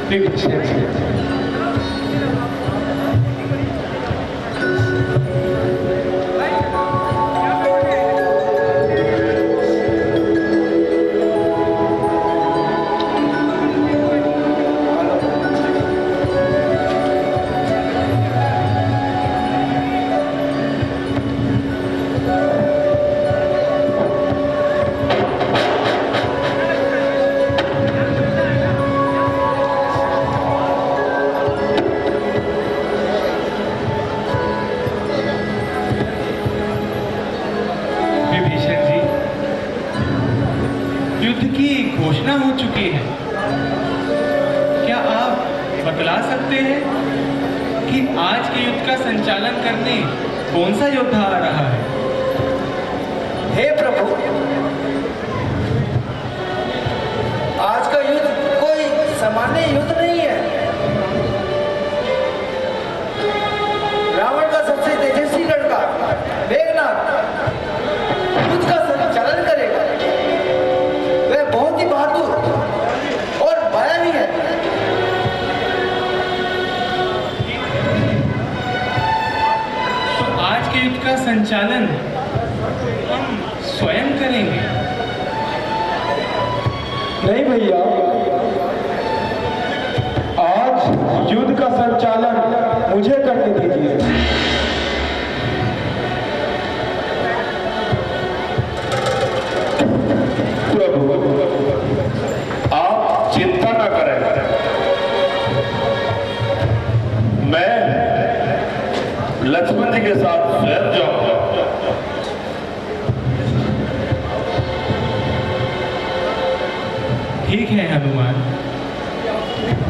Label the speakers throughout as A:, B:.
A: विभीषण जी, युद्ध की घोषणा हो चुकी है। क्या आप बतला सकते हैं कि आज के युद्ध का संचालन करने कौन सा योद्धा आ रहा है?
B: हे प्रभु, आज का युद्ध कोई सामान्य युद्ध नहीं है। रावण का सबसे तेजस्वी लड़का मेघनाद युद्ध का संचालन करेगा। वह बहुत ही बहादुर और मायावी है।
A: तो आज के युद्ध का संचालन हम स्वयं करेंगे?
C: नहीं भैया, आज युद्ध का संचालन मुझे करने दीजिए।
D: प्रभु, आप चिंता न करें, मैं लक्ष्मण जी के साथ स्वयं जाऊंगा।
A: ठीक है हनुमान,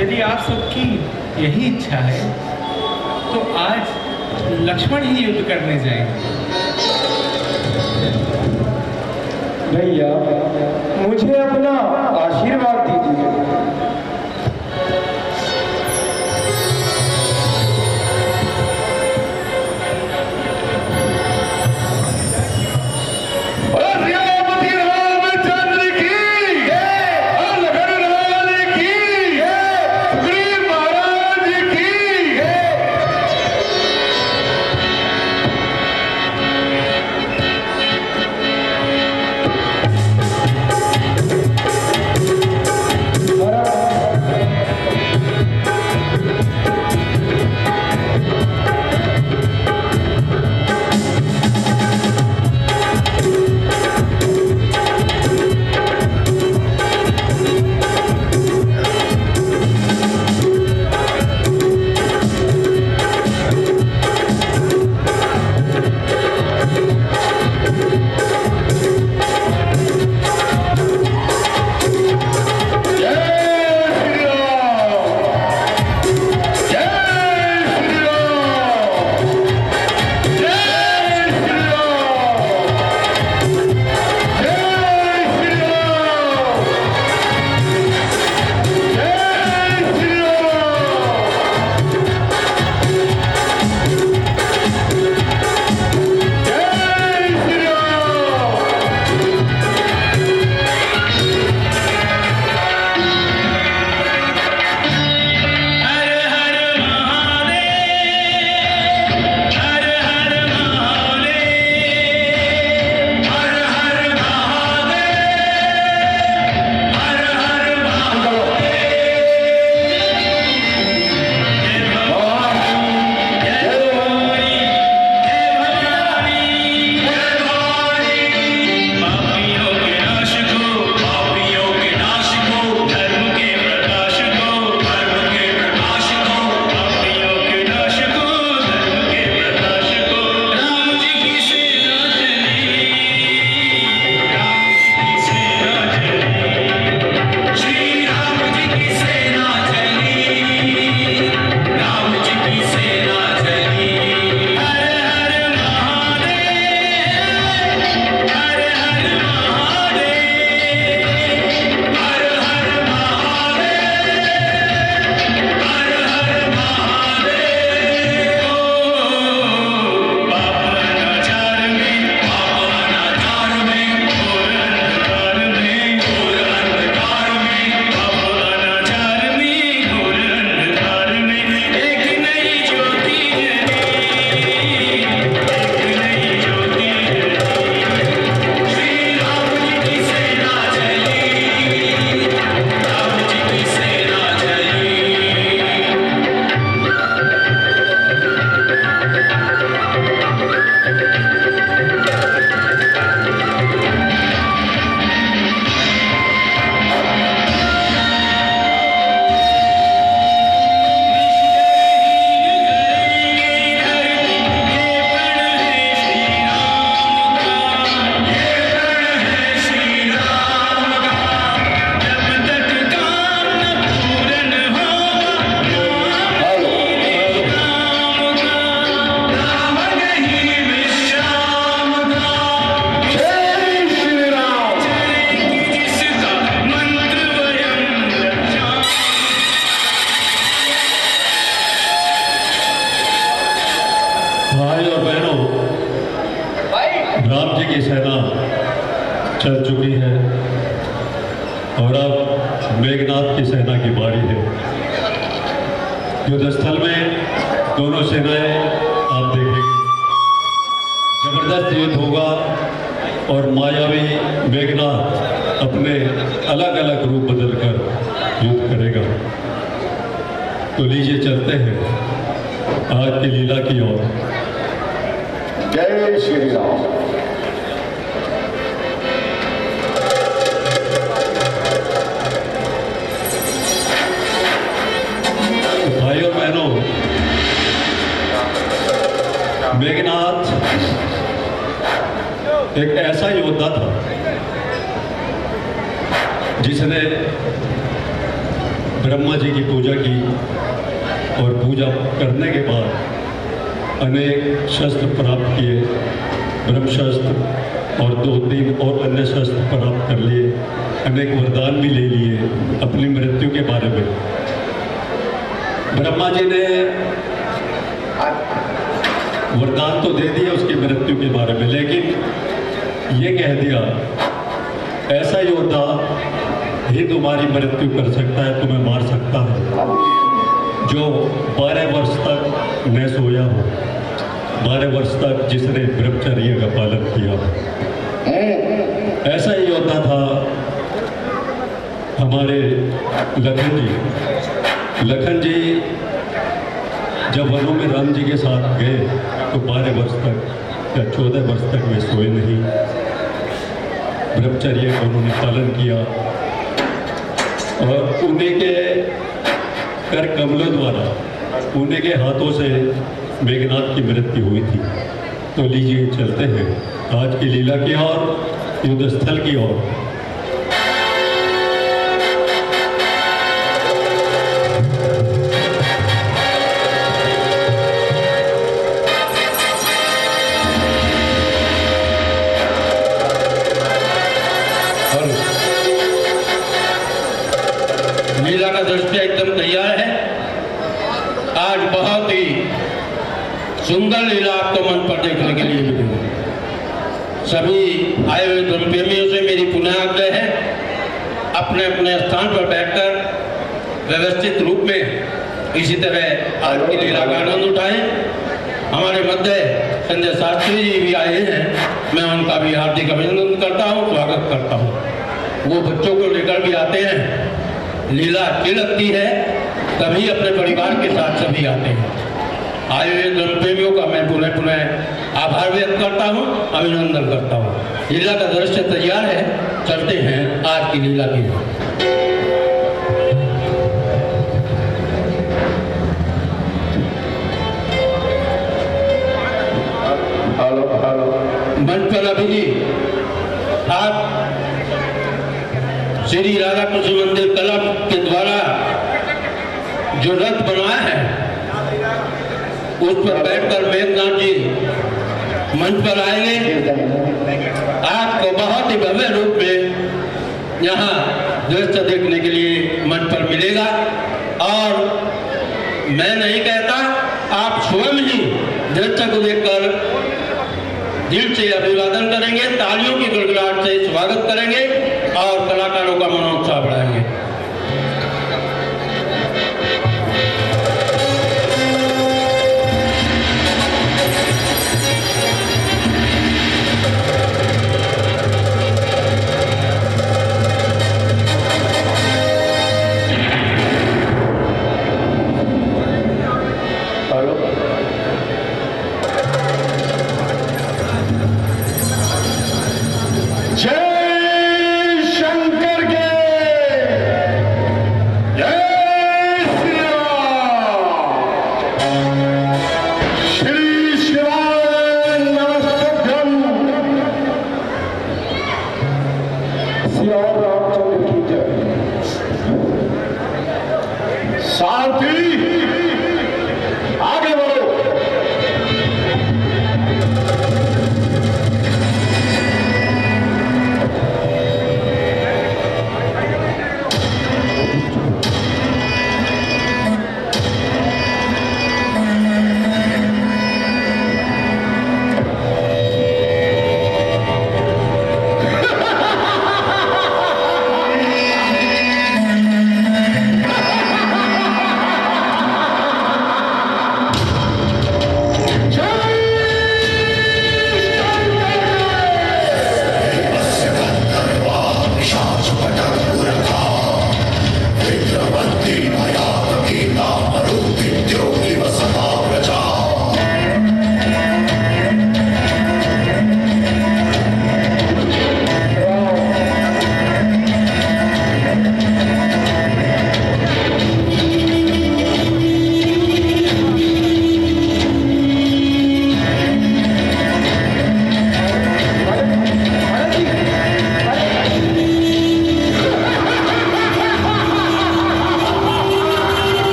A: यदि आप सबकी यही इच्छा है तो आज लक्ष्मण ही युद्ध करने जाएंगे।
C: भैया, मुझे अपना आशीर्वाद दीजिए।
E: चल चुकी है और अब मेघनाथ की सेना की बारी है। युद्ध स्थल में दोनों सेनाएं आप देखेंगे, जबरदस्त युद्ध होगा और मायावी मेघनाथ अपने अलग अलग रूप बदलकर युद्ध करेगा। तो लीजिए चलते हैं आज की लीला की ओर।
D: जय श्री राम।
E: भाई और बहनों, मेघनाथ एक ऐसा योद्धा था जिसने ब्रह्मा जी की पूजा की और पूजा करने के बाद अनेक शस्त्र प्राप्त किए, ब्रह्मशस्त्र और 2-3 और अन्य शस्त्र प्राप्त कर लिए, अनेक वरदान भी ले लिए अपनी मृत्यु के बारे में। ब्रह्मा जी ने वरदान तो दे दिया उसकी मृत्यु के बारे में, लेकिन ये कह दिया ऐसा योद्धा ही तुम्हारी मृत्यु कर सकता है, तुम्हें मार सकता है जो 12 वर्ष तक न सोया हो, 12 वर्ष तक जिसने ब्रह्मचर्य का पालन किया हो। ऐसा ही योद्धा था हमारे लखन जी। लखन जी जब वनों में राम जी के साथ गए तो 12 वर्ष तक या 14 वर्ष तक वे सोए नहीं, ब्रह्मचर्य का उन्होंने पालन किया और उन्हीं के कर कमलों द्वारा, उन्हीं के हाथों से मेघनाथ की मृत्यु हुई थी। तो लीजिए चलते हैं आज की लीला की ओर, युद्ध स्थल की ओर।
F: लीला का दृश्य एकदम तैयार है। आज बहुत ही सुंदर लीला आपको मन पर देखने के लिए मिलेगी। सभी आए हुए धर्म प्रेमियों से मेरी पुनः आग्रह है, अपने अपने स्थान पर बैठकर व्यवस्थित रूप में इसी तरह आज की लीला का आनंद उठाएं। हमारे मध्य संजय शास्त्री जी भी आए हैं, मैं उनका भी हार्दिक अभिनंदन करता हूँ, स्वागत करता हूँ। वो बच्चों को लेकर भी आते हैं। लीला अच्छी लगती है तभी अपने परिवार के साथ सभी आते हैं। आए हुए धर्म प्रेमियों का मैं पुनः पुनः आभार व्यक्त करता हूँ, अभिनंदन करता हूँ। लीला का दृश्य तैयार है, चलते हैं आज की लीला की ओर। मंच पर अभी जी आप श्री राधा कृष्ण मंदिर क्लब के द्वारा जो रथ बनाया है उस पर बैठकर मेघनाथ जी मंच पर आएंगे। आपको बहुत ही भव्य रूप में यहाँ दृश्य देखने के लिए मंच पर मिलेगा और मैं नहीं कहता, आप स्वयं ही दृश्य को देखकर दिल से अभिवादन करेंगे, तालियों की गड़गड़ाहट से स्वागत करेंगे और कलाकारों का मनोत्साह बढ़ाएंगे।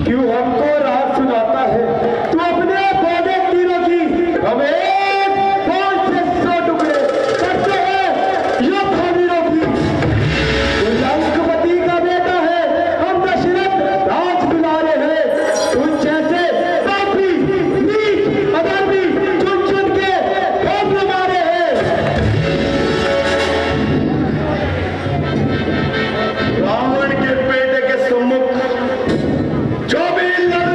C: क्यों हमको राग सुनाता है? तू अपने पौधे तीरों की हमें कौन से 100 टुकड़े करते हैं योद्धा वीरों की? तू लंकपति का बेटा है, हम दशरथ राज दुलारे हैं। तू जैसे पापी, नीच, अधर्मी चुन चुन के हम मारे हैं। रावण के बेटे के सम्मुख जो भी लड़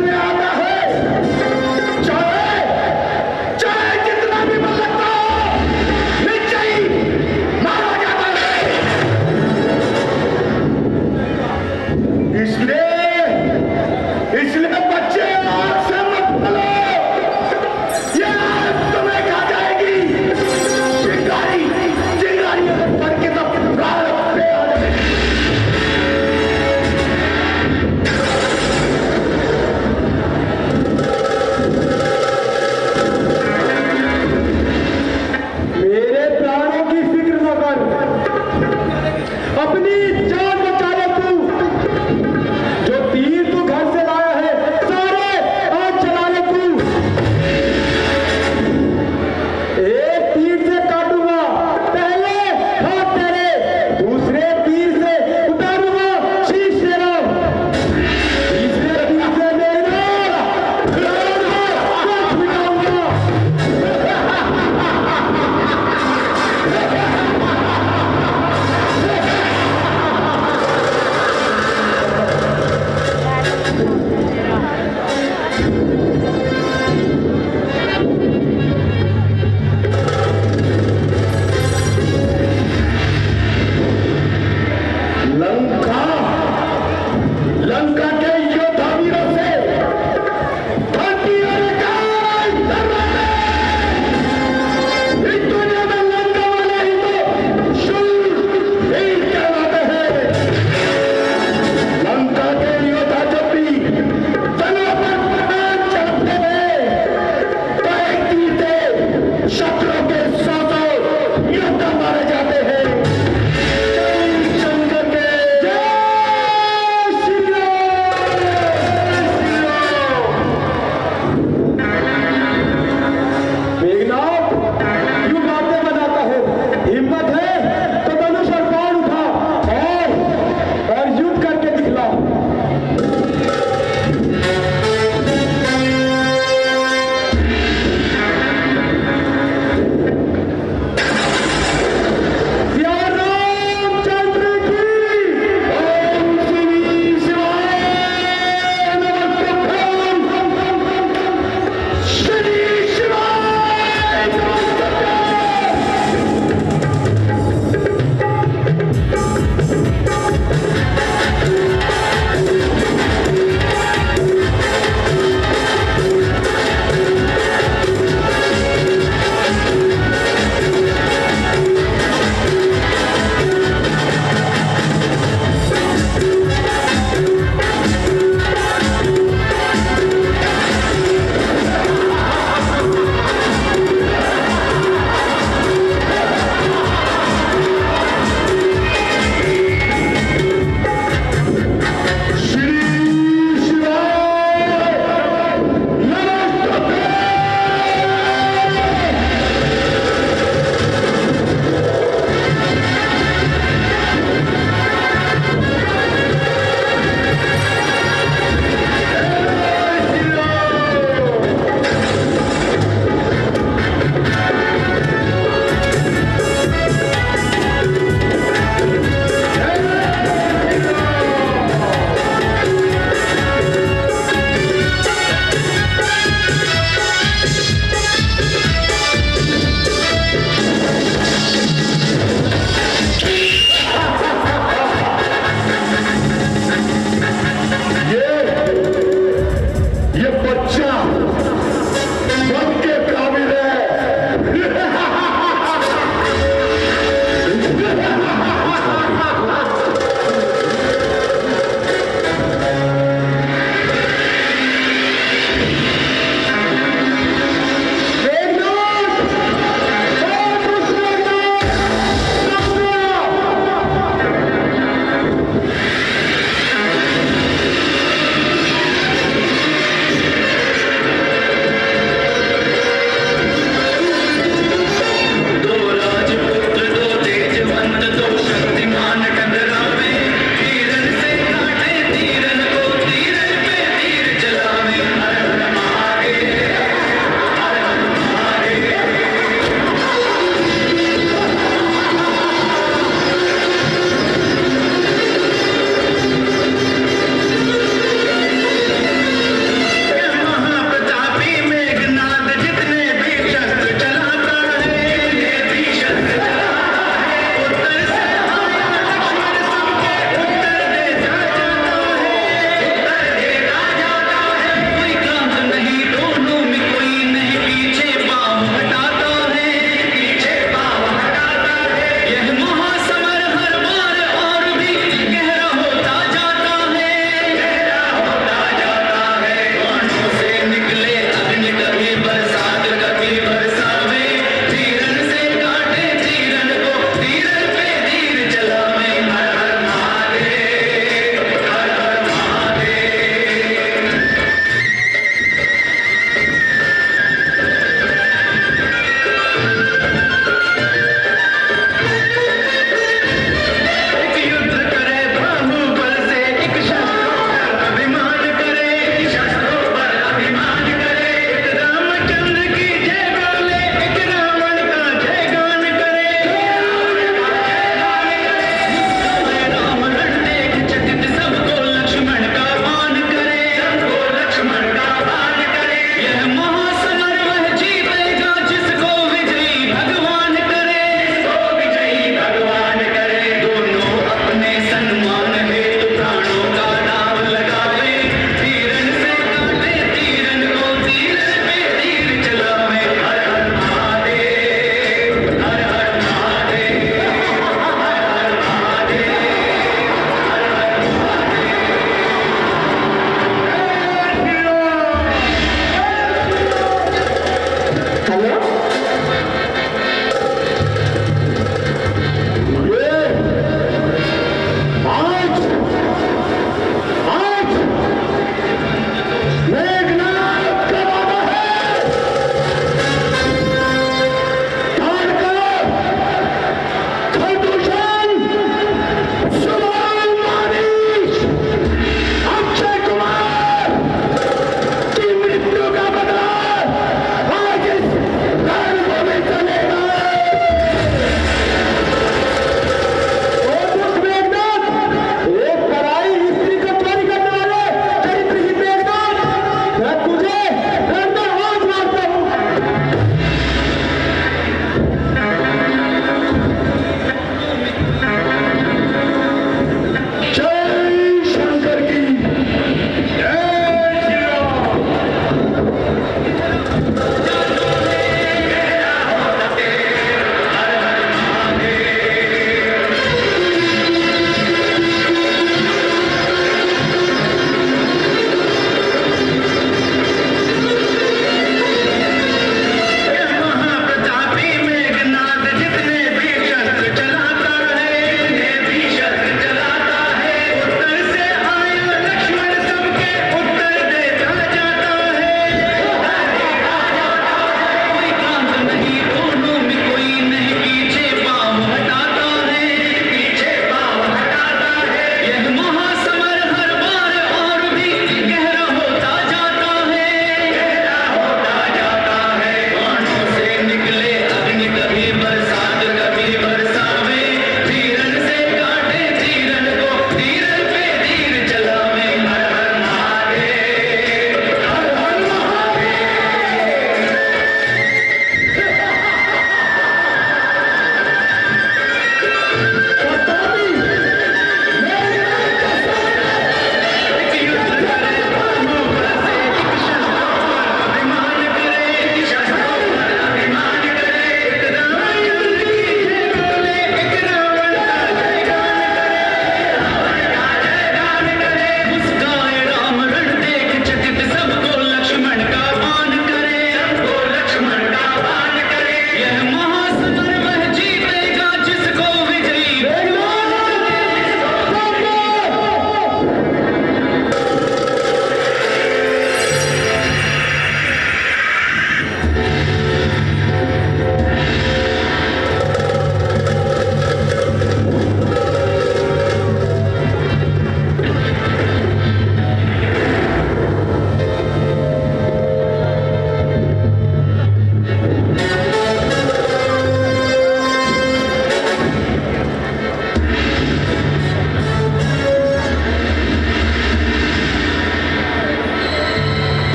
C: भाइयों, ये आज मेघनाथ का वादा है। खानकर, खरदूषण, सुभाष मानिश, अक्षय कुमार की मृत्यु का बदला आज इस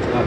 C: हाँ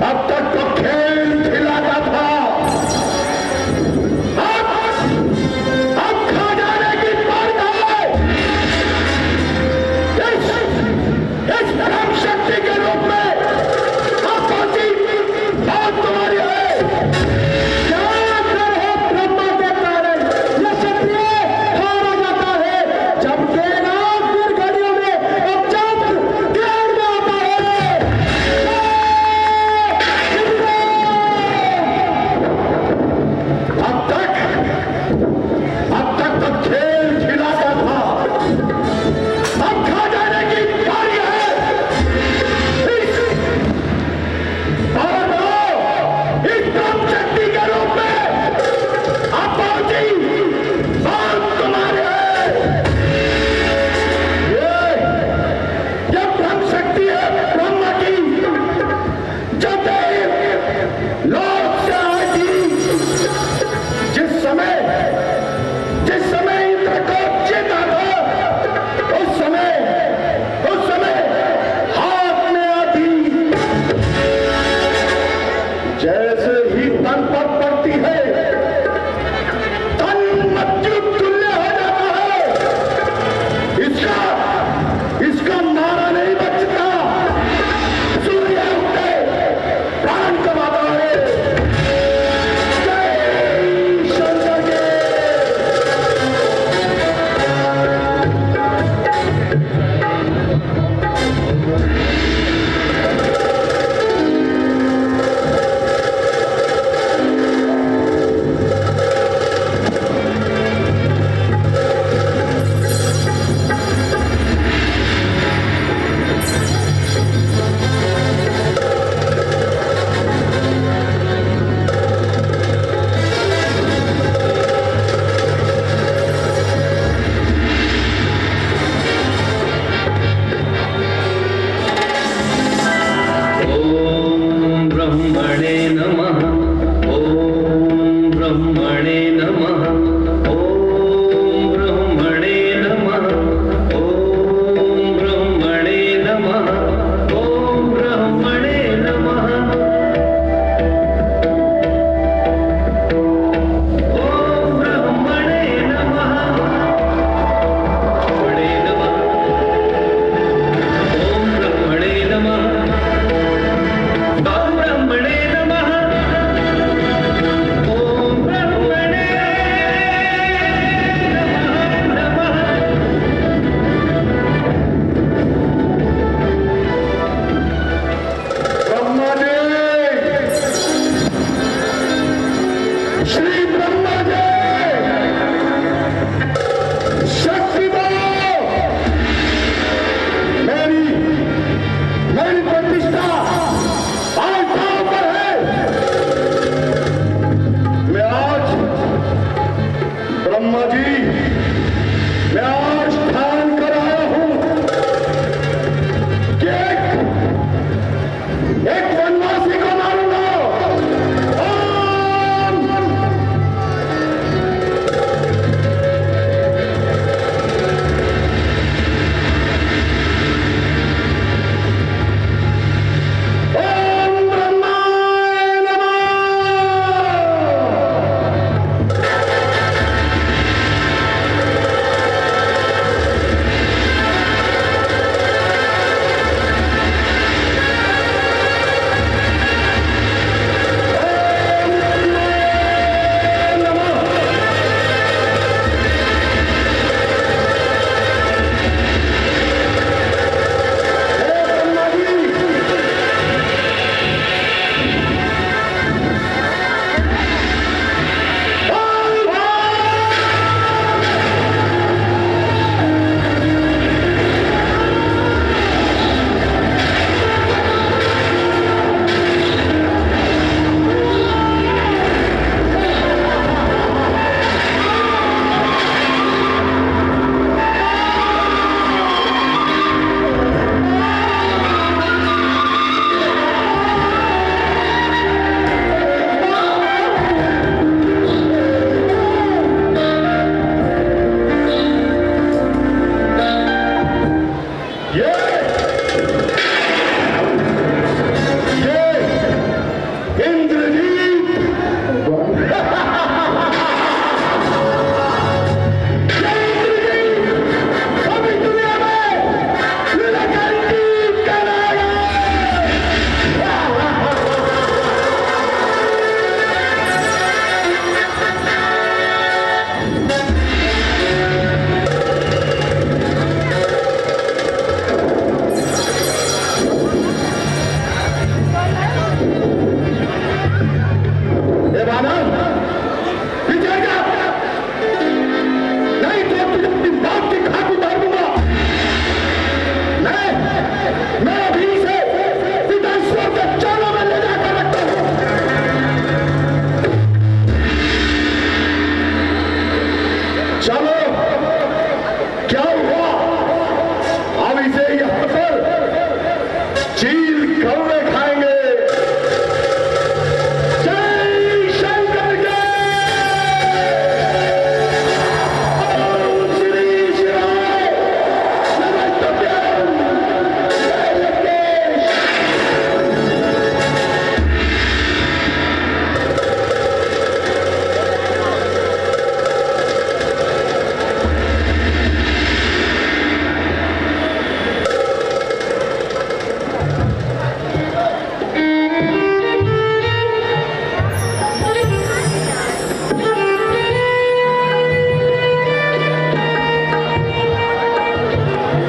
C: अब तक तो खेल खिलाता था, अब खा जाने की बात है। इस परम शक्ति के रूप में अब पहुंची बात तुम्हारी है। क्या कर है ब्रह्मा के कारण यह क्षत्रिय हारा जाता है, जब देना फिर घड़ियों में अब जब ज्ञान में आता है। कौवे खाएंगे। जय शंकर के ओम श्री शिवाय नमस्तभ्यं। जय लंकेश।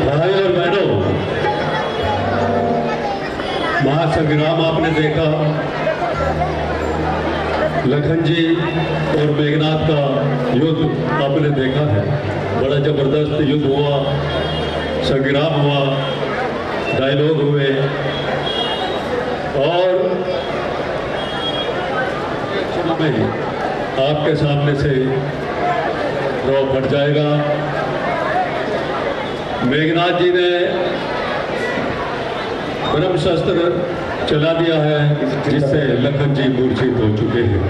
E: भाई और बहनों, महासंग्राम आपने देखा, लखन जी और मेघनाथ का युद्ध आपने देखा है। बड़ा जबरदस्त युद्ध हुआ, संग्राम हुआ, डायलॉग हुए और में आपके सामने से ड्रॉ फट जाएगा। मेघनाथ जी ने ब्रह्मशस्त्र चला दिया है, जिससे लखन जी मूर्छित हो चुके हैं।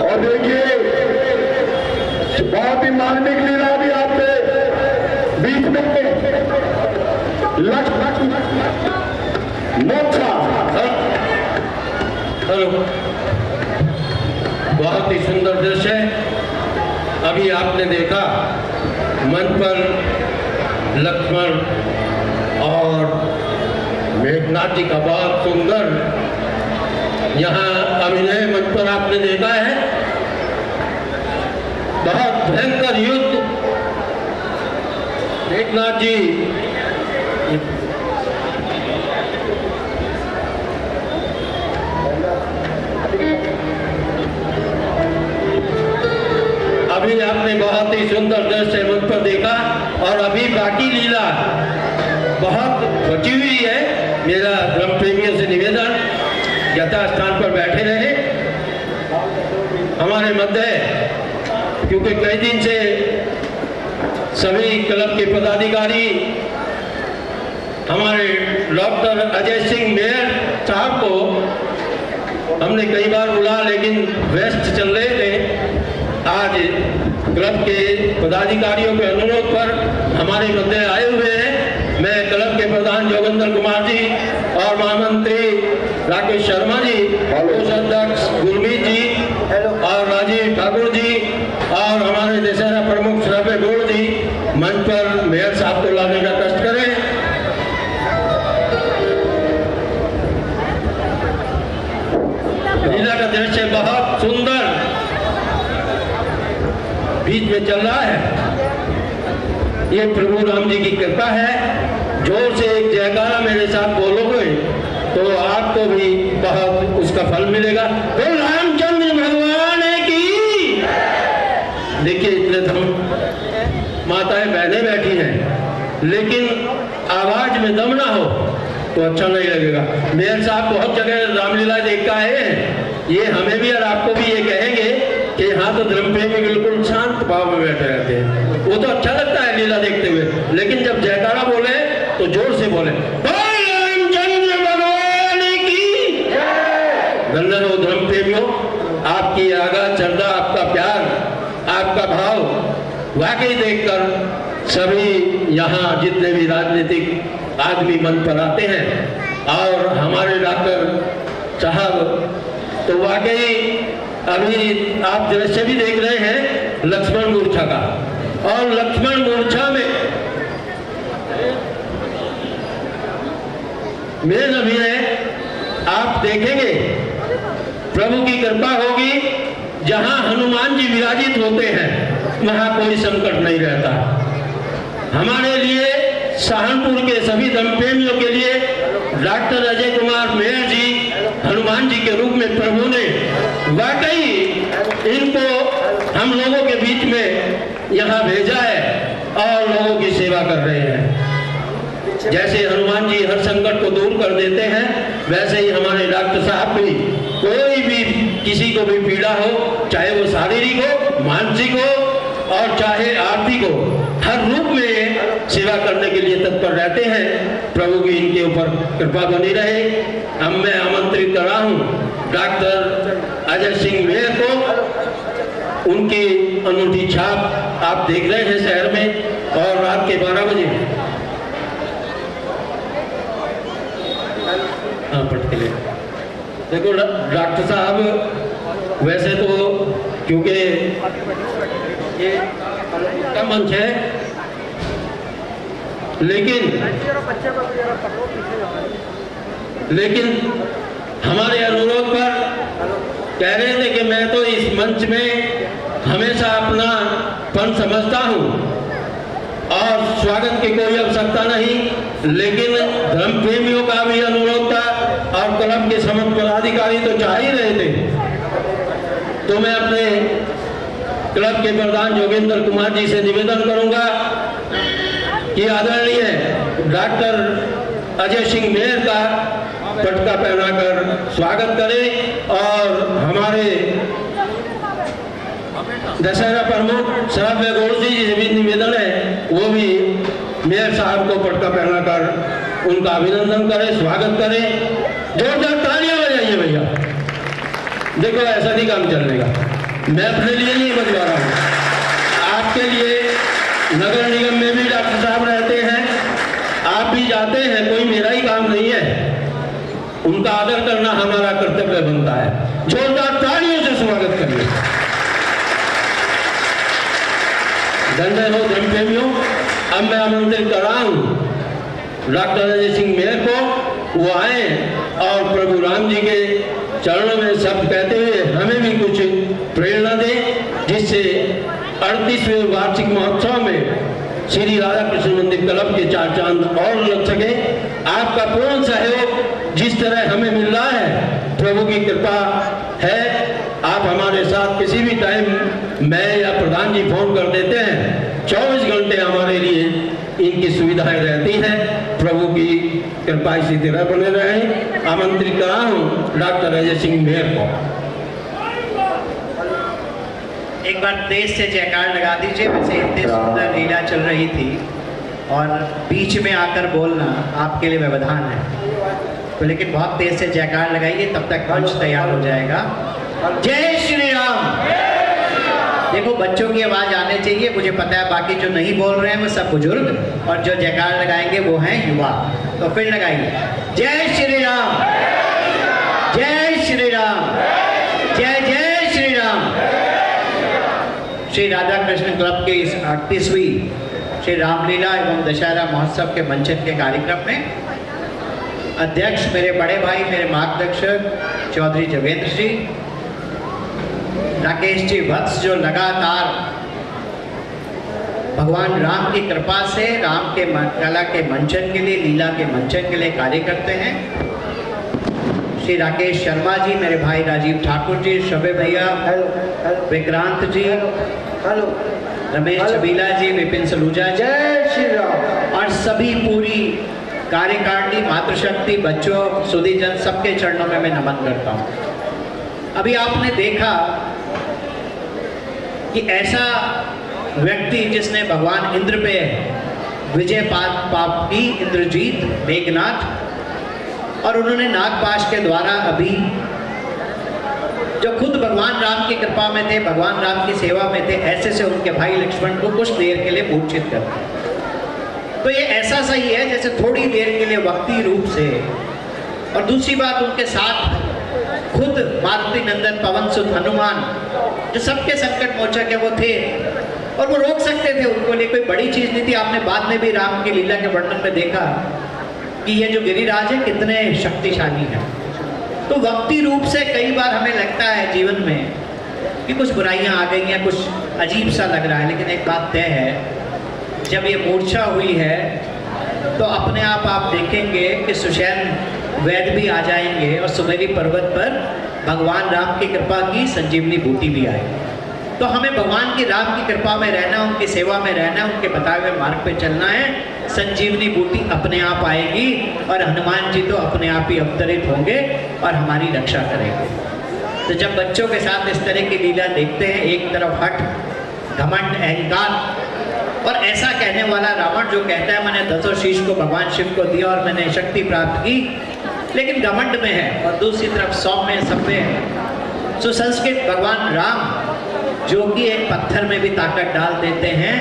C: और देखिए, बहुत ही मार्मिक लीला भी आपके बीच में मोक्षा।
F: हेलो, बहुत ही सुंदर दृश्य है। अभी आपने देखा मंच पर लक्ष्मण और मेघनाथ जी का बहुत सुंदर यहाँ अभिनय मंच पर आपने देखा है। बहुत भयंकर युद्ध। मेघनाथ जी अभी आपने बहुत ही सुंदर दृश्य मंच पर देखा और अभी बाकी लीला बहुत बची हुई है। मेरा धर्म प्रेमियों से निवेदन, यथास्थान पर बैठे रहे हमारे मध्य, क्योंकि कई दिन से सभी क्लब के पदाधिकारी हमारे डॉक्टर अजय सिंह मेयर साहब को हमने कई बार बुला, लेकिन व्यस्त चल रहे थे। आज क्लब के पदाधिकारियों के अनुरोध पर हमारे मध्य आए हुए हैं। मैं क्लब के प्रधान जोगेंद्र कुमार जी और महामंत्री राकेश शर्मा जी, कोषाध्यक्ष गुरमीत जी और राजीव ठाकुर जी और हमारे दशहरा प्रमुख श्रव्य गौड़ जी मंच पर मेयर साहब को लाने का कष्ट करें। लीला का दृश्य बहुत सुंदर बीच में चल रहा है। ये प्रभु राम जी की कृपा है। जोर से एक जयकारा मेरे साथ बोलोगे तो आपको भी बहुत उसका फल मिलेगा। तो रामचंद्र भगवान की। देखिए, इतने दम माताएं बहनें बैठी हैं, लेकिन आवाज में दम ना हो तो अच्छा नहीं लगेगा। मेयर साहब बहुत जगह रामलीला देख के आए हैं। ये हमें भी और आपको भी ये कहेंगे कि यहाँ तो धर्म प्रेमी बिल्कुल शांत भाव में बैठे रहते हैं। वो तो अच्छा लगता है लीला देखते हुए, लेकिन जब जयकारा बोले तो जोर से बोले, रामचंद्र भगवान की। धन्य हो धर्म प्रेमियों, आपकी आगा चरदा, आपका प्यार, आपका भाव वाकई देखकर सभी यहाँ जितने भी राजनीतिक आदमी मन पर आते हैं और हमारे डॉक्टर साहब तो वाकई अभी आप दृश्य भी देख रहे हैं लक्ष्मण मूर्छा का। और लक्ष्मण मूर्छा में मेन अभिनय आप देखेंगे, प्रभु की कृपा होगी। जहां हनुमान जी विराजित होते हैं वहां कोई संकट नहीं रहता। हमारे लिए सहारनपुर के सभी धर्म प्रेमियों के लिए डॉक्टर अजय कुमार मेयर जी हनुमान जी के रूप में प्रभु ने वाकई इनको हम लोगों के बीच में यहाँ भेजा है और लोगों की सेवा कर रहे हैं। जैसे हनुमान जी हर संकट को दूर कर देते हैं, वैसे ही हमारे डॉक्टर साहब भी कोई भी किसी को भी पीड़ा हो, चाहे वो शारीरिक हो, मानसिक हो, और चाहे आरती को हर रूप में सेवा करने के लिए तत्पर रहते हैं। प्रभु की इनके ऊपर कृपा बनी रहे। अब मैं आमंत्रित कर रहा हूँ डॉक्टर अजय सिंह मेहर को। उनकी अनूठी छाप आप देख रहे हैं शहर में। और रात के 12 बजे हाँ पढ़ के ले देखो डॉक्टर साहब, वैसे तो क्योंकि ये का मंच है, लेकिन हमारे अनुरोध पर कह रहे थे कि मैं तो इस मंच में हमेशा अपना पन समझता हूँ और स्वागत की कोई आवश्यकता नहीं, लेकिन धर्म प्रेमियों का भी अनुरोध था और क्लब के समस्त पदाधिकारी तो चाह ही रहे थे। तो मैं अपने क्लब के प्रधान जोगेंद्र कुमार जी से निवेदन करूंगा कि आदरणीय डॉक्टर अजय सिंह मेहर का पटका पहनाकर स्वागत करें और हमारे दशहरा प्रमुख श्रव्य गौड़ जी से भी निवेदन है वो भी मेयर साहब को पटका पहनाकर उनका अभिनंदन करें, स्वागत करें। जोरदार तालियां बजाइए भैया। देखो ऐसा नहीं काम चलने का, मैं अपने लिए नहीं बजवा रहा हूँ, आपके लिए। नगर निगम में भी डॉक्टर साहब रहते हैं, आप भी जाते हैं, कोई मेरा ही काम नहीं है। उनका आदर करना हमारा कर्तव्य बनता है। जोरदार तालियों से स्वागत करिए। धन्यवाद हो धर्म प्रेमियों। अब मैं आमंत्रित कर रहा हूँ डॉक्टर अजय सिंह मेहर को, वो आए और प्रभु राम जी के चरणों में शब्द कहते हुए हमें भी कुछ प्रेरणा दें, जिससे 38वें वार्षिक महोत्सव में श्री राधा कृष्ण मंदिर क्लब के 4 चांद और लग सके। आपका पूर्ण सहयोग जिस तरह हमें मिल रहा है, प्रभु की कृपा है। आप हमारे साथ किसी भी टाइम मैं या प्रधान जी फोन कर देते हैं, 24 घंटे हमारे लिए इनकी सुविधाएं रहती हैं। प्रभु की कृपा इसी तरह बने रहे। आमंत्रित कर रहा हूँ डॉक्टर अजय सिंह मेहर को।
G: एक बार तेज से जयकार लगा दीजिए। वैसे इतनी सुंदर लीला चल रही थी और बीच में आकर बोलना आपके लिए व्यवधान है, तो लेकिन बहुत तेज से जयकार लगाइए, तब तक मंच तैयार हो जाएगा। जय श्री राम। देखो बच्चों की आवाज आने चाहिए, मुझे पता है बाकी जो नहीं बोल रहे हैं वो सब बुजुर्ग, और जो जयकार लगाएंगे वो हैं युवा। तो फिर लगाइए जय श्री राम, जय श्री राम, जय जय श्री राम। श्री राधा कृष्ण क्लब के इस 38वीं श्री रामलीला एवं दशहरा महोत्सव के मंचन के कार्यक्रम में अध्यक्ष मेरे बड़े भाई, मेरे मार्गदर्शक चौधरी जोगेंद्र जी, राकेश जी वत्स, जो लगातार भगवान राम की कृपा से राम के कला के मंचन के लिए, लीला के मंचन के लिए कार्य करते हैं। श्री राकेश शर्मा जी, मेरे भाई राजीव ठाकुर जी, शबे भैया, विक्रांत जी, रमेश छबीला जी, विपिन सलूजा,
B: जय श्री राम।
G: और सभी पूरी कार्यकारिणी, मातृशक्ति, बच्चों, सुधीजन, सबके चरणों में मैं नमन करता हूँ। अभी आपने देखा कि ऐसा व्यक्ति जिसने भगवान इंद्र पे विजय पाप की, इंद्रजीत मेघनाथ, और उन्होंने नागपाश के द्वारा अभी जो खुद भगवान राम की कृपा में थे, भगवान राम की सेवा में थे, ऐसे से उनके भाई लक्ष्मण को कुछ देर के लिए मूर्छित कर दिया। तो ये ऐसा सही है जैसे थोड़ी देर के लिए वक्ती रूप से। और दूसरी बात, उनके साथ खुद मारुति नंदन पवन सुत हनुमान, जो सबके संकट मोचक है, वो थे और वो रोक सकते थे, उनको लिए कोई बड़ी चीज नहीं थी। आपने बाद में भी राम की लीला के वर्णन में देखा कि ये जो गिरिराज है कितने शक्तिशाली हैं। तो वक्ती रूप से कई बार हमें लगता है जीवन में कि कुछ बुराइयां आ गई हैं, कुछ अजीब सा लग रहा है, लेकिन एक बात तय है, जब ये मूर्छा हुई है तो अपने आप देखेंगे कि सुशैन वैद्य भी आ जाएंगे और सुमेरी पर्वत पर भगवान राम की कृपा की संजीवनी बूटी भी आएगी। तो हमें भगवान की राम की कृपा में रहना, उनकी सेवा में रहना, उनके बताए हुए मार्ग पे चलना है। संजीवनी बूटी अपने आप आएगी और हनुमान जी तो अपने आप ही अवतरित होंगे और हमारी रक्षा करेंगे। तो जब बच्चों के साथ इस तरह की लीला देखते हैं, एक तरफ हठ घमंड, अहंकार। और ऐसा कहने वाला रावण जो कहता है मैंने 10 शीश को भगवान शिव को दिया और मैंने शक्ति प्राप्त की, लेकिन घमंड में है। और दूसरी तरफ सौम्य सभ्य है। सुसंस्कृत भगवान राम जो कि एक पत्थर में भी ताकत डाल देते हैं,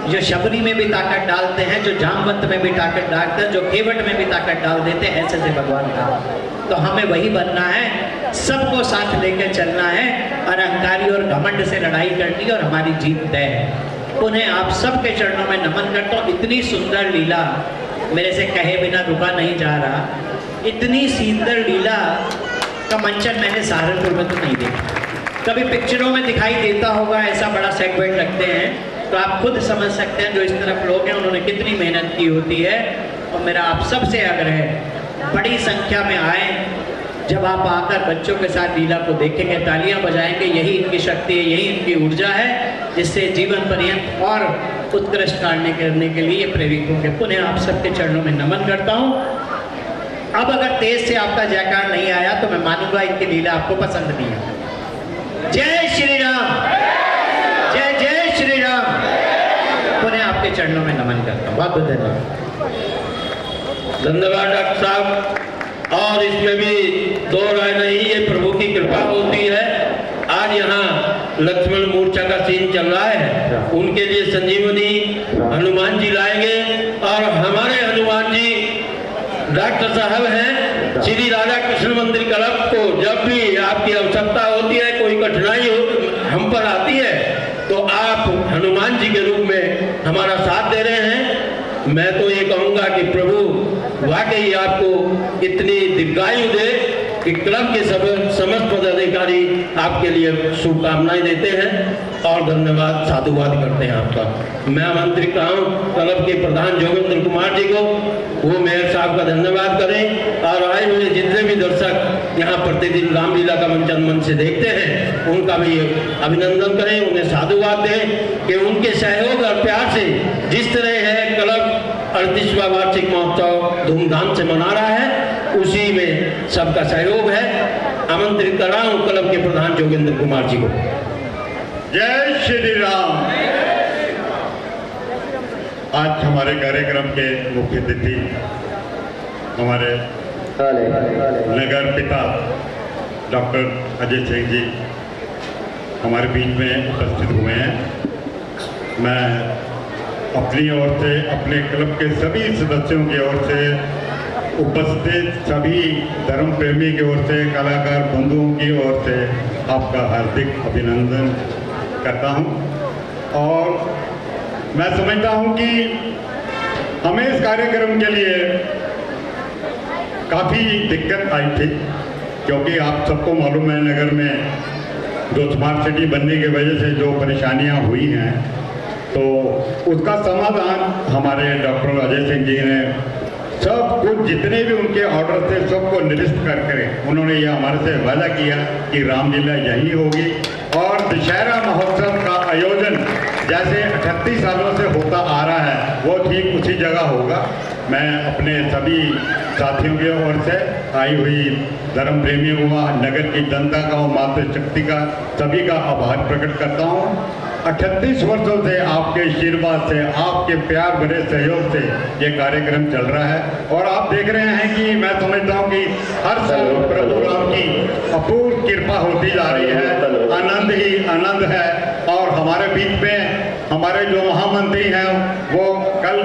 G: जो शबरी में भी ताकत डालते हैं, जो जामवंत में भी ताकत डालते हैं, जो केवट में भी ताकत डाल देते हैं, ऐसे से भगवान राम। तो हमें वही बनना है, सबको साथ लेकर चलना है, अहंकारी और घमंड से लड़ाई करनी है और हमारी जीत तय है। उन्हें आप सबके चरणों में नमन करता हूँ। इतनी सुंदर लीला मेरे से कहे बिना रुका नहीं जा रहा। इतनी सुंदर लीला का मंचन मैंने सहारनपुर में तो नहीं देखा। कभी पिक्चरों में दिखाई देता होगा, ऐसा बड़ा सेगमेंट लगते हैं, तो आप खुद समझ सकते हैं जो इस तरफ लोग हैं उन्होंने कितनी मेहनत की होती है। और मेरा आप सबसे आग्रह है, बड़ी संख्या में आए। जब आप आकर बच्चों के साथ लीला को देखेंगे, तालियां बजाएंगे, यही इनकी शक्ति है, यही इनकी ऊर्जा है, जिससे जीवन पर्यंत और उत्कृष्ट कार्य करने के लिए प्रेरित होंगे। पुनः आप सबके चरणों में नमन करता हूँ। अब अगर तेज से आपका जयकार नहीं आया तो मैं मानूंगा इनकी लीला आपको पसंद नहीं है। जय श्री राम, जय जय श्री राम। पुनः आपके चरणों में नमन करता हूँ। बहुत बहुत धन्यवाद।
F: धन्यवाद डॉक्टर साहब। और इसमें भी दो राय नहीं, ये प्रभु की कृपा होती है। आज यहाँ लक्ष्मण मूर्छा का सीन चल रहा है, उनके लिए संजीवनी हनुमान जी लाएंगे। और हमारे हनुमान जी डॉक्टर साहब हैं श्री राधा कृष्ण मंदिर क्लब को। जब भी आपकी आवश्यकता होती है, कोई कठिनाई हम पर आती है, तो आप हनुमान जी के रूप में हमारा साथ दे रहे हैं। मैं तो ये कहूँगा कि प्रभु वाकई आपको इतनी दीर्घायु दे कि क्लब के समस्त पदाधिकारी आपके लिए शुभकामनाएं देते हैं और धन्यवाद साधुवाद करते हैं आपका। मैं आमंत्रित करता हूँ क्लब के प्रधान जोगेंद्र कुमार जी को, वो मेयर साहब का धन्यवाद करें। और आए हुए जितने भी दर्शक यहाँ प्रतिदिन रामलीला का मंचन मन से देखते हैं, उनका भी अभिनंदन करें, उन्हें साधुवाद दें कि उनके सहयोग और प्यार से जिस तरह है क्लब 38वां वार्षिक महोत्सव धूमधाम से मना रहा है, उसी में सबका सहयोग है। आमंत्रित कर रहा हूँ क्लब के प्रधान जोगेंद्र कुमार जी को।
D: जय श्री राम। आज हमारे कार्यक्रम के मुख्य अतिथि हमारे नगर पिता डॉक्टर अजय सिंह जी हमारे बीच में उपस्थित हुए हैं। मैं अपनी ओर से, अपने क्लब के सभी सदस्यों की ओर से, उपस्थित सभी धर्म प्रेमी की ओर से, कलाकार बंधुओं की ओर से आपका हार्दिक अभिनंदन करता हूं। और मैं समझता हूं कि हमें इस कार्यक्रम के लिए काफ़ी दिक्कत आई थी, क्योंकि आप सबको मालूम है नगर में जो स्मार्ट सिटी बनने की वजह से जो परेशानियां हुई हैं, तो उसका समाधान हमारे डॉक्टर अजय सिंह जी ने सब कुछ जितने भी उनके ऑर्डर थे सबको निरस्त करके उन्होंने ये हमारे से वादा किया कि रामलीला यहीं होगी। और दशहरा महोत्सव का आयोजन जैसे 38 सालों से होता आ रहा है, वो ठीक उसी जगह होगा। मैं अपने सभी साथियों की ओर से, आई हुई धर्म प्रेमियों का, नगर की जनता का और मातृशक्ति का सभी का आभार प्रकट करता हूँ। 38 वर्षों से आपके आशीर्वाद से, आपके प्यार भरे सहयोग से ये कार्यक्रम चल रहा है। और आप देख रहे हैं कि मैं समझता हूँ कि हर साल प्रभु राम की अपूर्व कृपा होती जा रही है, आनंद ही आनंद है। और हमारे बीच में हमारे जो महामंत्री हैं वो कल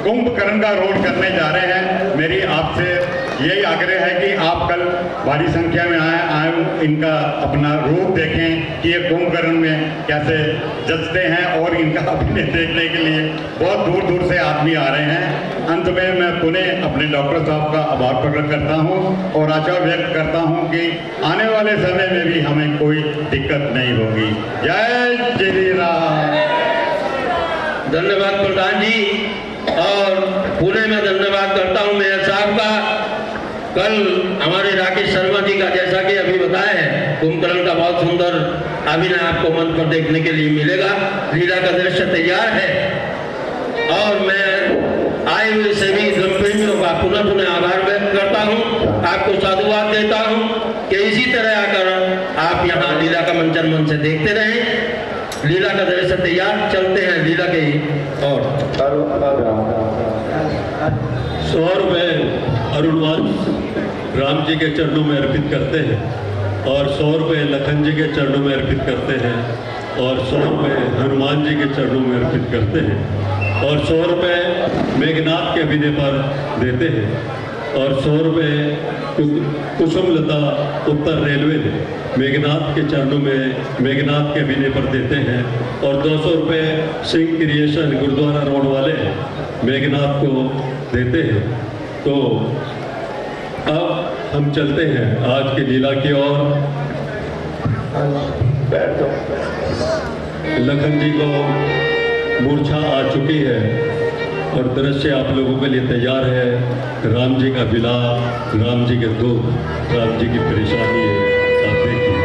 D: कुंभकर्ण का रोड करने जा रहे हैं। मेरी आपसे यही आग्रह है कि आप कल भारी संख्या में आए इनका अपना रूप देखें कि ये कुंभकर्ण में कैसे जचते हैं, और इनका अभिनय देखने के लिए बहुत दूर दूर से आदमी आ रहे हैं। अंत में मैं पुनः अपने डॉक्टर साहब का आभार प्रकट करता हूं और आशा व्यक्त करता हूं कि आने वाले समय में भी हमें कोई दिक्कत नहीं होगी। जय श्री राम।
F: धन्यवाद प्रधान जी। और पुणे में धन्यवाद करता हूं मेयर साहब का। कल हमारे राकेश शर्मा जी का जैसा कि अभी बताया है, कुंभकर्ण का बहुत सुंदर अभिनय आपको मंच पर देखने के लिए मिलेगा। लीला का दृश्य तैयार है और मैं आए हुए सभी धर्मप्रेमियों का पुनः पुनः आभार व्यक्त करता हूं, आपको साधुवाद देता हूं कि इसी तरह आकर आप यहाँ लीला का मंचन मन से देखते रहें। लीला का दृश्य तैयार, चलते हैं लीला की और
E: 100 रुपये अरुणवंश राम जी के चरणों में अर्पित करते हैं और 100 रुपये लखन जी के चरणों में अर्पित करते हैं और 100 रुपये हनुमान जी के चरणों में अर्पित करते हैं और 100 रुपये मेघनाथ के अभिनय पर देते हैं और 100 रुपये कुसुमलता उत्तर रेलवे मेघनाथ के चरणों में मेघनाथ के अभिनय पर देते हैं और 200 रुपये सिंह क्रिएशन गुरुद्वारा रोड वाले मेघनाथ को देते हैं। तो अब हम चलते हैं आज की लीला की ओर। लखन जी को मूर्छा आ चुकी है और दृश्य आप लोगों के लिए तैयार है। राम जी का विलाप, राम जी के दुख, राम जी की परेशानी है, आप देखिए।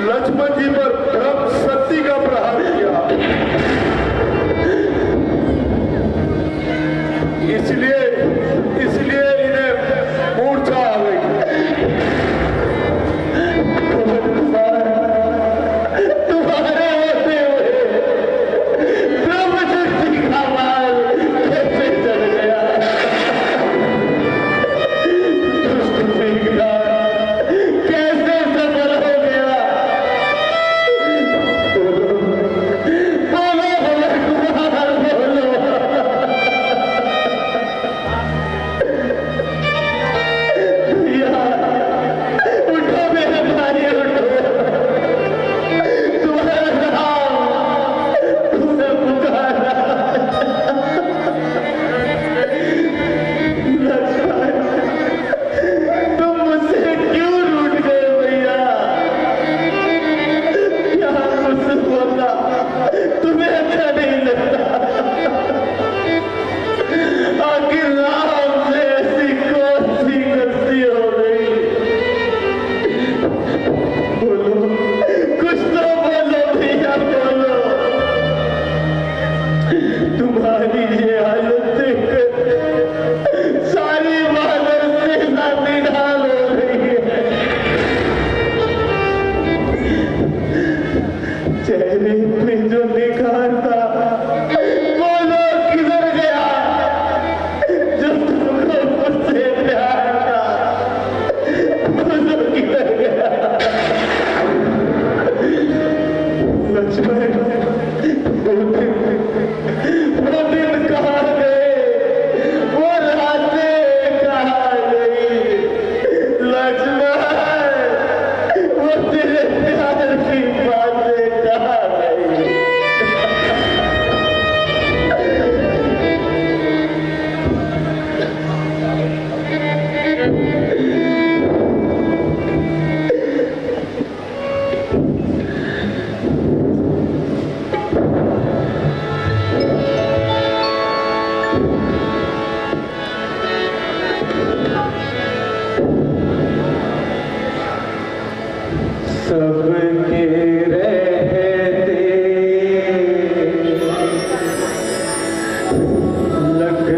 C: लक्ष्मण जी पर ब्रह्म शक्ति का प्रहार किया, इसलिए इन्हें मूर्छा आ गई। तुम्हारे होते हुए ब्रह्म शक्ति का माल कैसे चल गया? दुष्ट मेघनाथ कैसे सफल हो गया? चेहरे पे जो निखार था वो लोग किधर गया? जो तुमको मुझसे प्यार था वो लोग किधर गया? लक्ष्मण वो दिन कहाँ गए? वो रातें कहाँ गई? लक्ष्मण वो तेरे प्यार की बातें कहाँ गई? सबके रहते लगते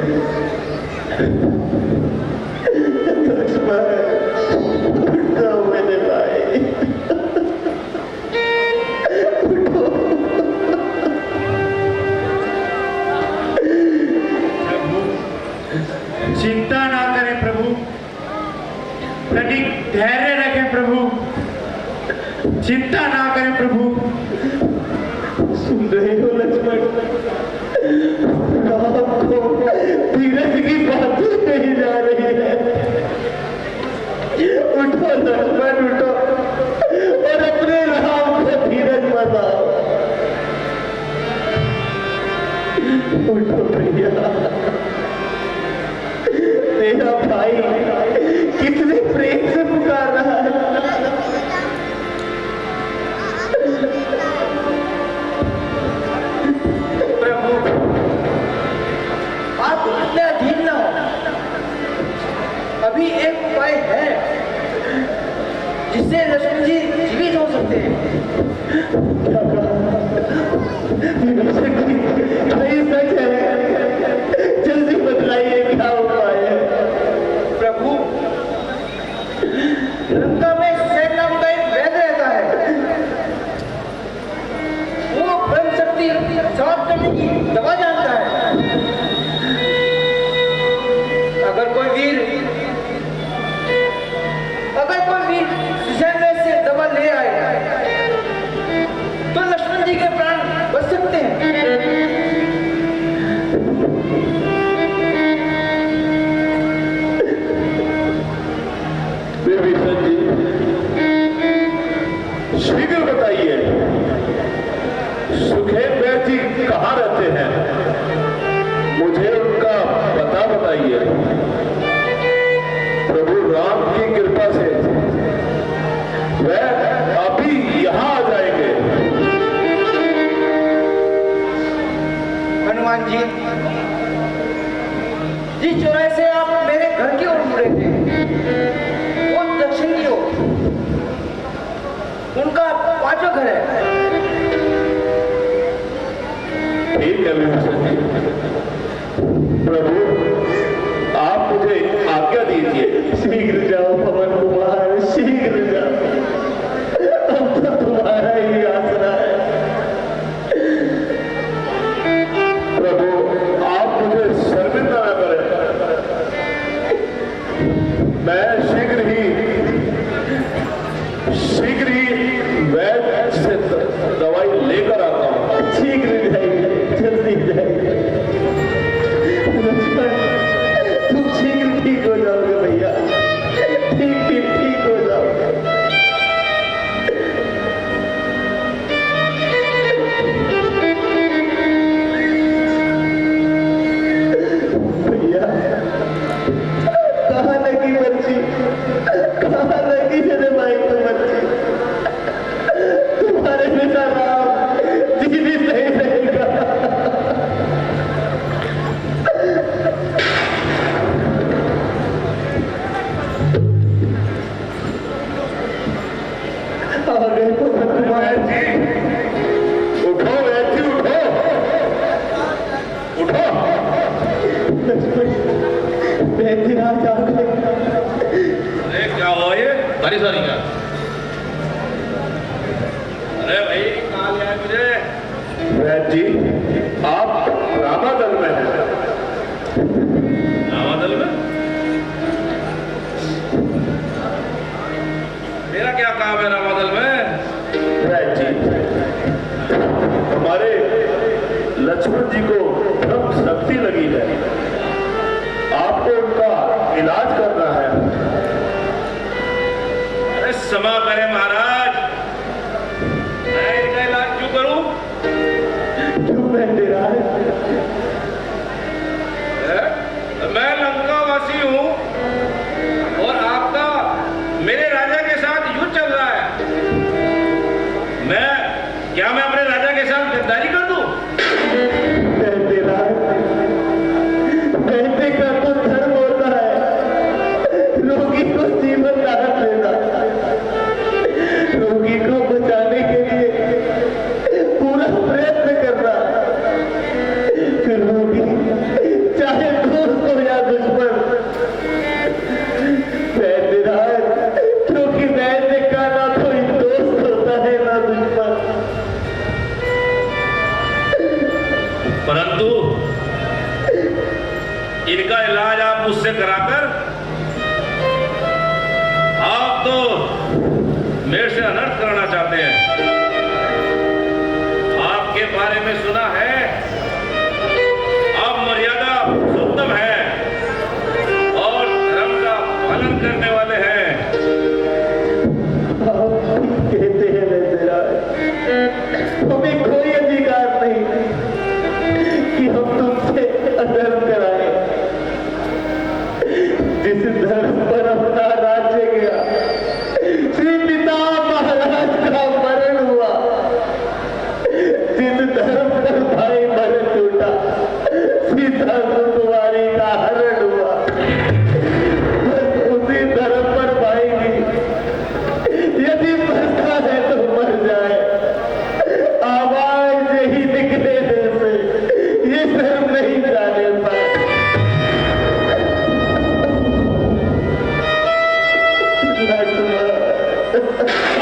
C: उठो मेरे भाई, उठो।
H: चिंता ना करें प्रभु, तनिक धैर्य रखें प्रभु, चिंता ना करें प्रभु।
C: सुन रहे हो लक्ष्मण, राम को धीरज की बातें कही जा रही है। उठो लक्ष्मण, उठो और अपने राम को धीरज बताओ। उठो भैया, तेरा भाई कितने प्रेम से पुकार रहा है।
B: प्रभु, आप इतने अधीन न हो। अभी एक उपाय है जिससे लक्ष्मण जी जीवित हो सकते हैं।
C: क्या कहा? सही सच है, जल्दी बतलाइए क्या उपाय है।
B: प्रभु, लंका में सैन नाम का एक वैद्य रहता है। वो ब्रह्म शक्ति समाप्त करने की दवा जानता है। अगर कोई वीर सैन से दवा ले आए तो लक्ष्मण जी के प्राण बच सकते हैं।
C: विभीषण जी, शीघ्र बताइए, सुखेन वैद्य जी कहाँ रहते हैं? मुझे उनका पता बताइए। प्रभु राम की कृपा से वह अभी यहाँ आ जाएंगे।
B: हनुमान जी, जिस चौराहे से आप मेरे घर की ओर मुड़े थे वो दक्षिण की ओर उनका पांचवा घर है।
C: ठीक है विभीषण जी, प्रभु आप मुझे आज्ञा दीजिए। शीघ्र जाओ पवन कुमार, शीघ्र जाओ, अब तो तुम्हारा ही आसरा है। प्रभु आप मुझे शर्मिंदा न करें, मैं शीघ्र ही वैद्य से दवाई लेकर आता हूँ। शीघ्र जाइए, जल्दी जाइए। लक्ष्मण, तुम शीघ्र ठीक हो जाओगे भैया, ठीक हो जाओगे। भैया, कहाँ लगी बच्ची, कहाँ लगी मेरे भाई को बच्ची? तुम्हारे बिना राम जीवित नहीं रहेगा। आ गए पवन कुमार जी, उठो वैद्य, उठो। वैद्य आज आ गए।
F: अरे क्या हुआ ये सारी का? अरे भाई कहाँ ले आए मुझे?
C: वैद्य जी, आप रामादल में हैं।
F: रामादल में? मेरा क्या काम है रामादल में?
C: वैद्य जी, हमारे लक्ष्मण जी को ब्रह्म शक्ति लगी है, आपको उनका इलाज करना है।
F: अरे क्षमा करें महाराज, मैं इनका इलाज क्यों करूं?
C: क्यों बैठे रहा है?
F: मैं लंकावासी हूं और आपका मेरे राजा के साथ युद्ध चल रहा है। मैं अपने राजा के साथ गद्दारी कर दूं?
C: बैठे का तो धर्म होता है रोगी को जीवन दान देना, रोगी को बचाने के लिए पूरा प्रयत्न करना। रोगी चाहे 2
I: इनका इलाज आप मुझसे कराकर आप तो मेरे से अनर्थ कराना चाहते हैं। आपके बारे में सुना है आप मर्यादा पुरुषोत्तम है और धर्म का पालन करने वाले हैं।
C: कहते हैं वैद्यराज, हमें कोई अधिकार नहीं कि हम तुमसे अधर्म कराएं। जिस धर्म पर अपना राज्य गया, श्री पिता महाराज का मरण हुआ, जिस धर्म पर भाई मरण टूटा, सीता कुमारी का हरण हुआ, उसी धर्म पर भाई की यदि मरता है तो मर जाए, आवाज यही निकले दिल से, ये धर्म नहीं जाने पाए।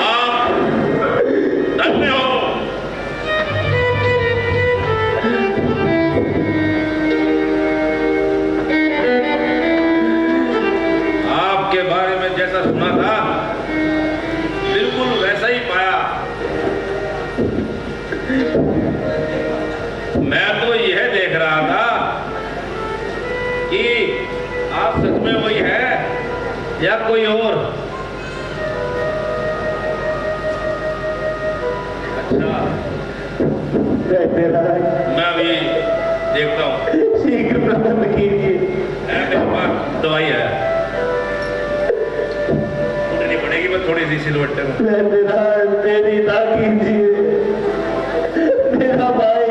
I: आप धन्य हो। आपके बारे में जैसा सुना था बिल्कुल वैसा ही पाया। मैं तो यह देख रहा था कि आप सच में वही है या कोई और। अच्छा, मैं अभी देखता हूँ।
C: शीघ्र प्रबंध कीजिए।
I: मेरे पास दवाई है, उठनी पड़ेगी मैं थोड़ी सी सिलवट्टे में।
C: मेरी ना कीजिए, मेरा भाई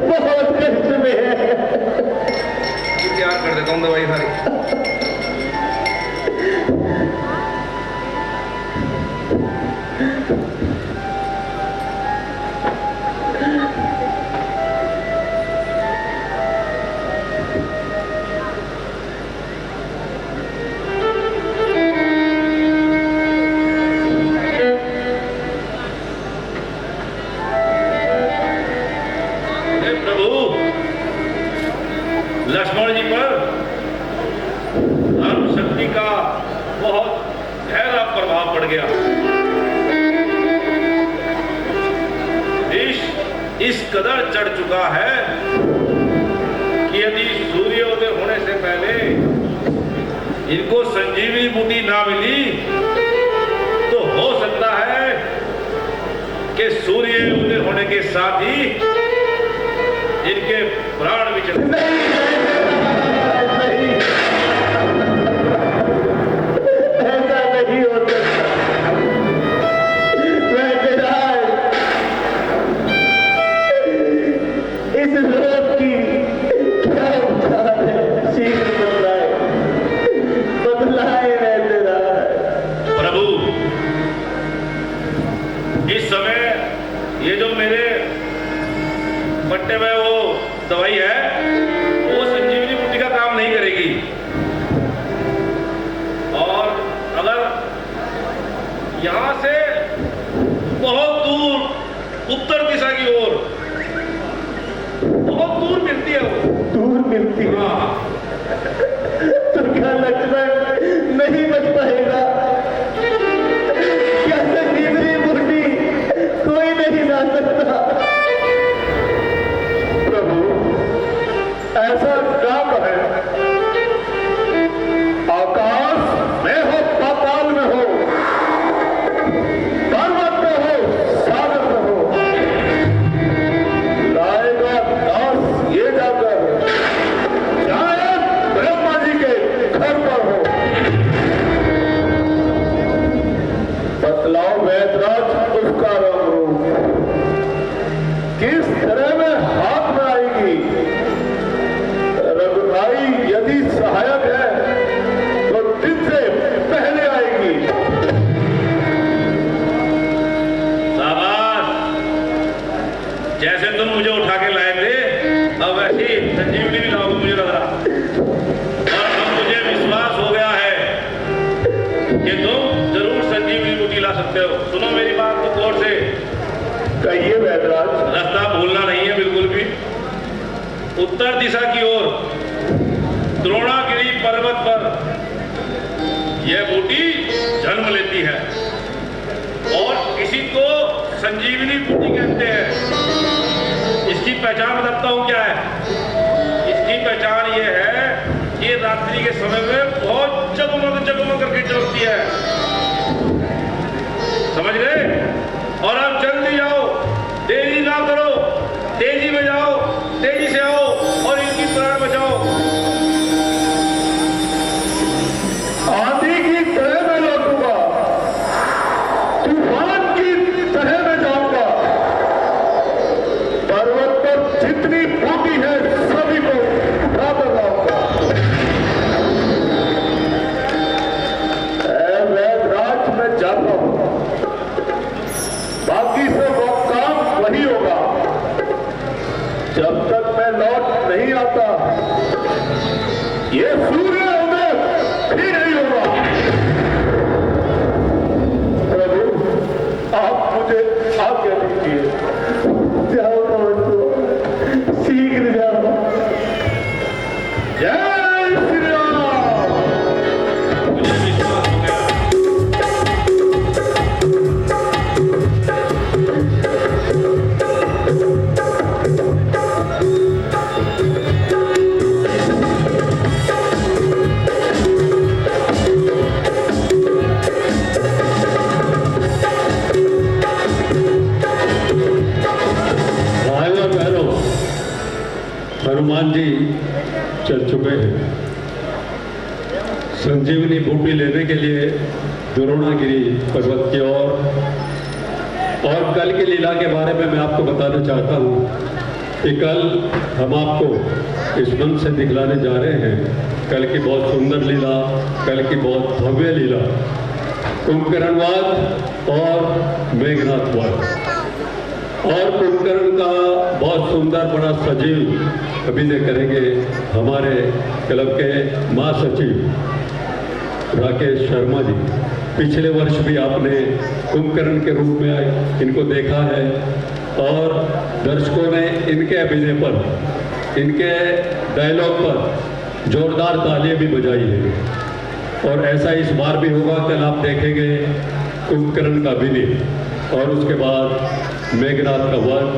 C: बहुत कष्ट में है।
I: तैयार कर देता हूँ दवाई सारी। हे प्रभु, लक्ष्मण जी पर धर्म शक्ति का बहुत गहरा प्रभाव पड़ गया। इस कदर चढ़ चुका है कि यदि सूर्योदय होने से पहले इनको संजीवनी बूटी ना मिली तो हो सकता है कि सूर्योदय होने के साथ ही इनके प्राण भी चले।
C: ऐसा नहीं हो सकता। इस रोग की क्या उपचार है? शीघ्र बदलाए वैद्यराज।
I: प्रभु, इस समय ये जो मेरे पट्टे में वो दवाई है वो संजीवनी बूटी का काम नहीं करेगी। और अगर यहां से बहुत दूर उत्तर दिशा की ओर बहुत दूर मिलती है वो,
C: दूर मिलती है
I: हाँ,
C: तो क्या लक्ष्मण नहीं बच पाएगा? क्या संजीवनी बूटी कोई नहीं ला सकता? प्रभु, ऐसा काम है, आकाश में हो पाताल में हो, पर्वत में हो सागर में हो, लाएगा दास ये जाकर चाहे ब्रह्मा जी के घर पर हो। बतलाओ वैद्यराज उसका रंग रूप किस तरह में हाथ में आएगी? रघुराई यदि सहायक है तो दिन से पहले आएगी।
I: शाबाश, जैसे तुम मुझे उठा के लाए थे अब वैसी संजीवनी भी लाओगे मुझे लग रहा। और अब मुझे विश्वास हो गया है कि तुम जरूर संजीवनी बूटी ला सकते हो। सुनो मेरी बात को गौर से।
C: कहिए वैद्यराज।
I: रास्ता भूलना नहीं है बिल्कुल भी। उत्तर दिशा की ओर द्रोण यह बूटी जन्म लेती है और इसी को संजीवनी बूटी कहते हैं। इसकी पहचान बताता हूं क्या है। इसकी पहचान ये है कि रात्रि के समय में बहुत जगमग जगमग करके चलती है, समझ गए। और आप जल्दी आओ, देरी ना करो, तेजी में जाओ, तेजी से आओ और इनकी प्राण बचाओ।
C: आंधी की तरह मैं लौटूंगा, तूफान की तरह मैं जाऊंगा, पर्वत पर जितनी बूटी है सभी को उठा कर लाऊंगा। वैदराज में जाता हूं, बाकी से वो काम वही होगा। जब तक मैं लौट नहीं आता ये सूर्य उदय भी नहीं होगा। प्रभु आप मुझे आज्ञा दीजिए, जाओ तो शीघ्र जाओ। जय श्री राम।
I: मुझे विश्वास हो गया।
E: भाइयों और बहनों, हनुमान जी चल चुके हैं। संजीवनी बूटी लेने के लिए द्रोणागिरी पर्वत की ओर। और कल की लीला के बारे में मैं आपको बताना चाहता हूँ कि कल हम आपको इस मंच से दिखलाने जा रहे हैं कल की बहुत सुंदर लीला, कल की बहुत भव्य लीला, कुंभकर्ण और मेघनाथ वध। और कुंभकर्ण का बहुत सुंदर बड़ा सजीव अभिनय करेंगे हमारे क्लब के महासचिव राकेश शर्मा जी। पिछले वर्ष भी आपने कुंभकर्ण के रूप में इनको देखा है और दर्शकों ने इनके अभिनय पर, इनके डायलॉग पर जोरदार तालियां भी बजाई है। और ऐसा इस बार भी होगा। कल आप देखेंगे कुंभकर्ण का अभिनय और उसके बाद मेघनाथ का वध।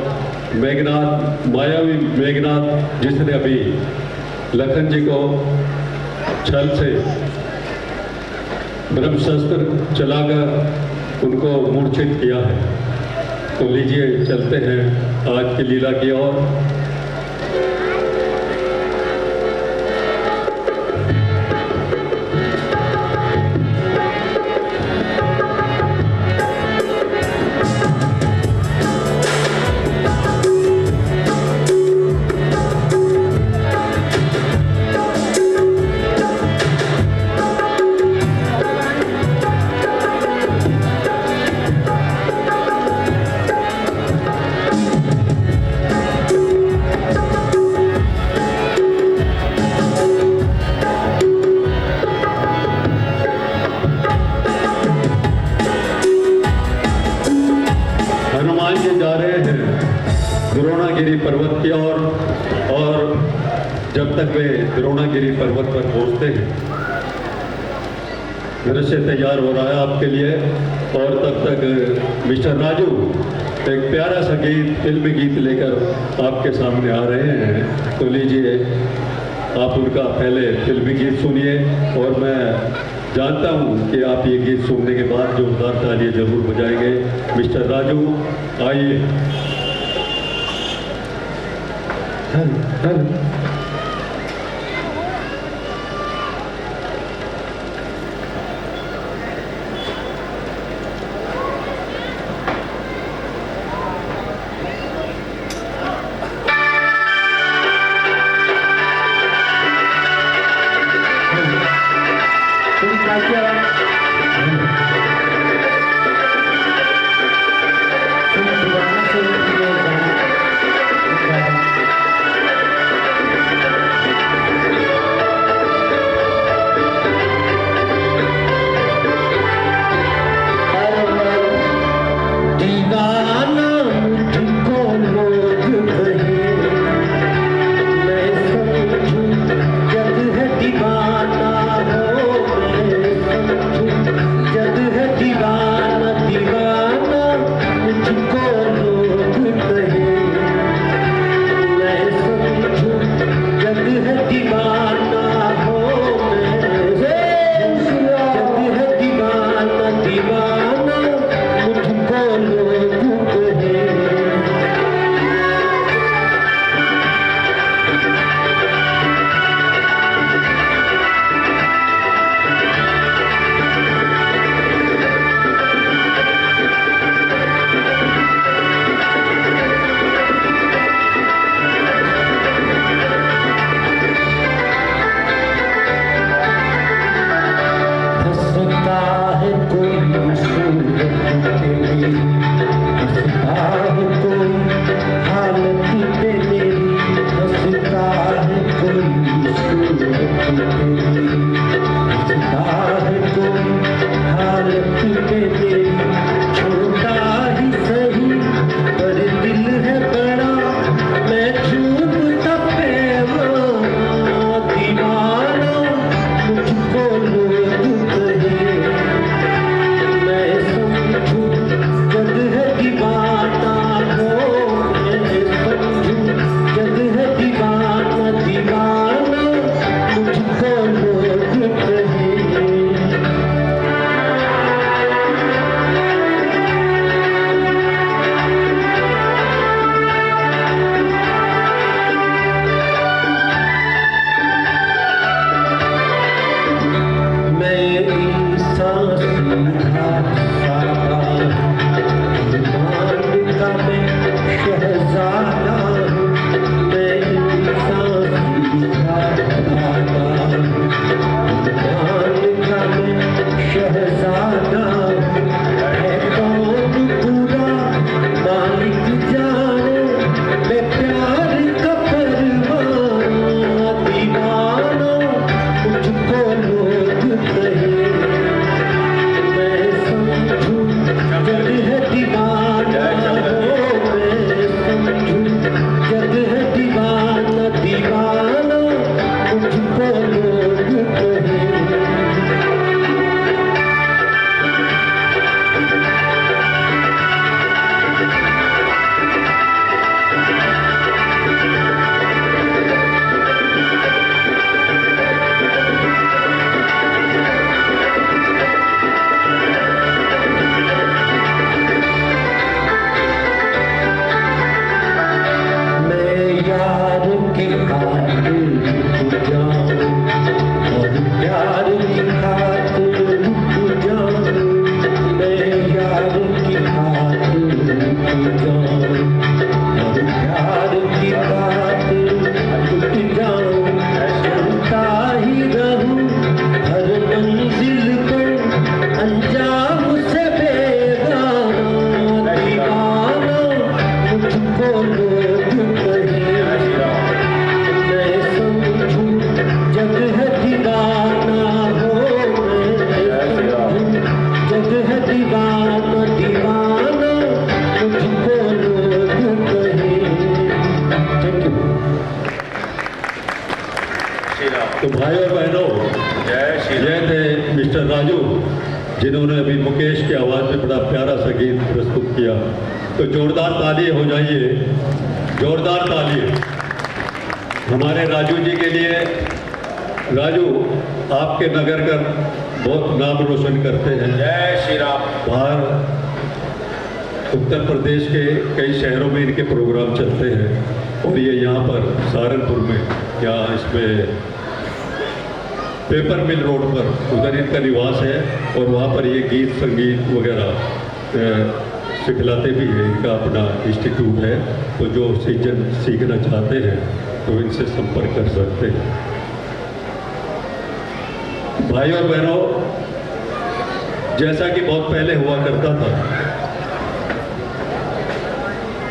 E: मेघनाथ, मायावी मेघनाथ, जिसने अभी लखन जी को छल से ब्रह्मशस्त्र चलाकर उनको मूर्छित किया है। तो लीजिए चलते हैं आज की लीला की ओर। हनुमान जी जा रहे हैं द्रोणागिरी पर्वत की ओर। और जब तक वे द्रोणागिरी पर्वत पर पहुंचते हैं, दृश्य तैयार हो रहा है आपके लिए। और तब तक मिस्टर राजू एक प्यारा सा गीत, फिल्मी गीत लेकर आपके सामने आ रहे हैं। तो लीजिए आप उनका पहले फिल्मी गीत सुनिए। और मैं जानता हूं कि आप ये गीत सुनने के बाद जोरदार तालियां जरूर बजाएंगे। मिस्टर राजू आइए। तो भाई और बहनों, ये थे मिस्टर राजू, जिन्होंने अभी मुकेश की आवाज़ में बड़ा प्यारा सा गीत प्रस्तुत किया। तो जोरदार ताली हो जाइए, जोरदार ताली हमारे राजू जी के लिए। राजू आपके नगर का बहुत नाम रोशन करते हैं।
I: जय श्री राम।
E: बाहर उत्तर प्रदेश के कई शहरों में इनके प्रोग्राम चलते हैं और ये यहाँ पर सहारनपुर में, यहाँ इसमें पेपर मिल रोड पर उधर इनका निवास है और वहाँ पर ये गीत संगीत वगैरह सिखलाते भी हैं। इनका अपना इंस्टीट्यूट है, तो जो सीखना चाहते हैं तो इनसे संपर्क कर सकते हैं। भाई और बहनों, जैसा कि बहुत पहले हुआ करता था,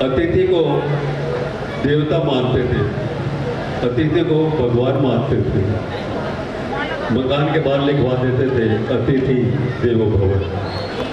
E: अतिथि को देवता मानते थे, अतिथि को भगवान मानते थे। मकान के बाहर लिखवा देते थे अतिथि देवो भव।